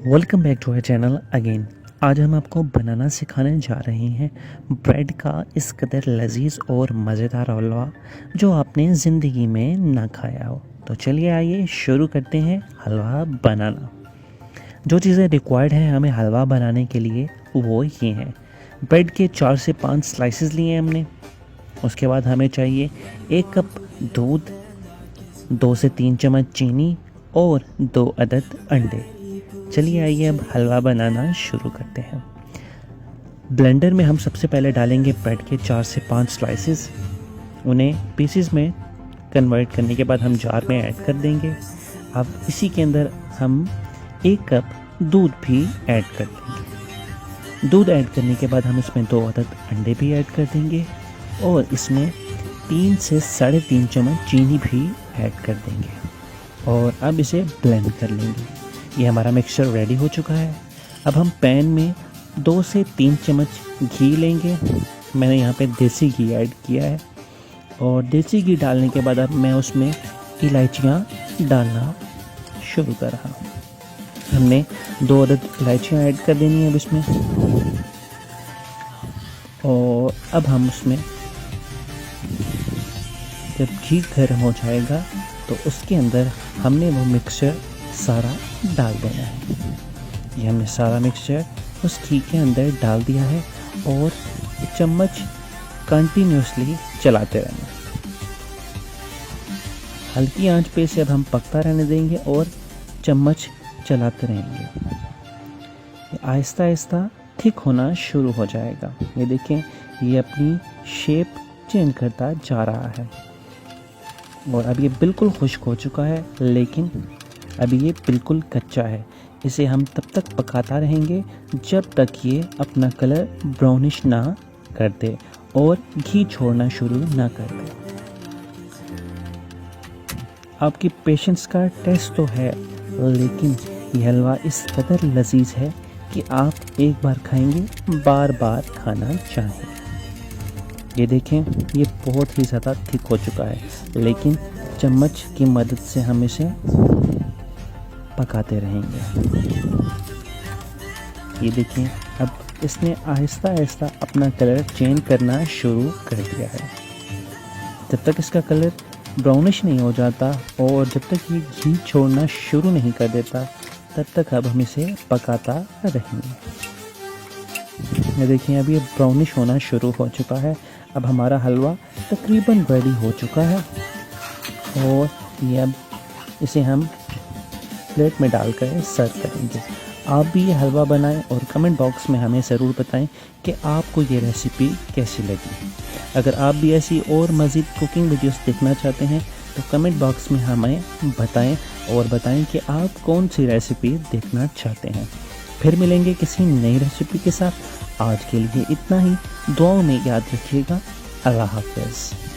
Welcome back to our channel again. आज हम आपको बनाना सिखाने जा रहे हैं ब्रेड का इस कदर लजीज और मज़ेदार हलवा जो आपने ज़िंदगी में ना खाया हो। तो चलिए आइए शुरू करते हैं हलवा बनाना। जो चीज़ें रिक्वायर्ड हैं हमें हलवा बनाने के लिए वो ये हैं। ब्रेड के 4 से 5 स्लाइसेस लिए हमने। उसके बाद हमें चाहिए 1 कप दूध, 2 से 3 चम्मच चीनी और 2 अदद अंडे। चलिए आइए अब हलवा बनाना शुरू करते हैं। ब्लेंडर में हम सबसे पहले डालेंगे ब्रेड के 4 से 5 स्लाइसेस। उन्हें पीसेस में कन्वर्ट करने के बाद हम जार में ऐड कर देंगे। अब इसी के अंदर हम 1 कप दूध भी ऐड कर देंगे। दूध ऐड करने के बाद हम इसमें 2 अदद अंडे भी ऐड कर देंगे और इसमें 3 से 3.5 चम्मच चीनी भी ऐड कर देंगे और अब इसे ब्लेंड कर लेंगे। ये हमारा मिक्सचर रेडी हो चुका है। अब हम पैन में 2 से 3 चम्मच घी लेंगे। मैंने यहाँ पे देसी घी ऐड किया है और देसी घी डालने के बाद अब मैं उसमें इलायचियाँ डालना शुरू कर रहा हूँ। हमने 2 अदद इलायचियाँ ऐड कर देनी है अब इसमें और अब हम उसमें जब घी गर्म हो जाएगा तो उसके अंदर हमने वो मिक्सचर सारा डाल देना है। ये हमने सारा मिक्सचर उस घी के अंदर डाल दिया है और चम्मच कंटिन्यूसली चलाते रहना। हल्की आंच पे इसे अब हम पकता रहने देंगे और चम्मच चलाते रहेंगे। आहिस्ता आहिस्ता थिक होना शुरू हो जाएगा। ये देखें, ये अपनी शेप चेंज करता जा रहा है और अब ये बिल्कुल खुश्क हो चुका है, लेकिन अभी ये बिल्कुल कच्चा है। इसे हम तब तक पकाता रहेंगे जब तक ये अपना कलर ब्राउनिश ना कर दे और घी छोड़ना शुरू ना कर दे। आपकी पेशेंस का टेस्ट तो है, लेकिन ये हलवा इस कदर लजीज है कि आप एक बार खाएंगे बार बार खाना चाहेंगे। ये देखें, ये बहुत ही ज़्यादा थिक हो चुका है, लेकिन चम्मच की मदद से हम इसे पकाते रहेंगे। ये देखें, अब इसने आहिस्ता आहिस्ता अपना कलर चेंज करना शुरू कर दिया है। जब तक इसका कलर ब्राउनिश नहीं हो जाता और जब तक ये घी छोड़ना शुरू नहीं कर देता, तब तक अब हम इसे पकाता रहेंगे। ये देखें, अब ये ब्राउनिश होना शुरू हो चुका है। अब हमारा हलवा तकरीबन रेडी हो चुका है और ये अब इसे हम प्लेट में डालकर सर्व करेंगे। आप भी ये हलवा बनाएं और कमेंट बॉक्स में हमें ज़रूर बताएं कि आपको ये रेसिपी कैसी लगी। अगर आप भी ऐसी और मज़ीद कुकिंग वीडियोस देखना चाहते हैं तो कमेंट बॉक्स में हमें बताएं और बताएं कि आप कौन सी रेसिपी देखना चाहते हैं। फिर मिलेंगे किसी नई रेसिपी के साथ। आज के लिए इतना ही। दुआओं में याद रखिएगा। अल्लाह हाफ़िज़।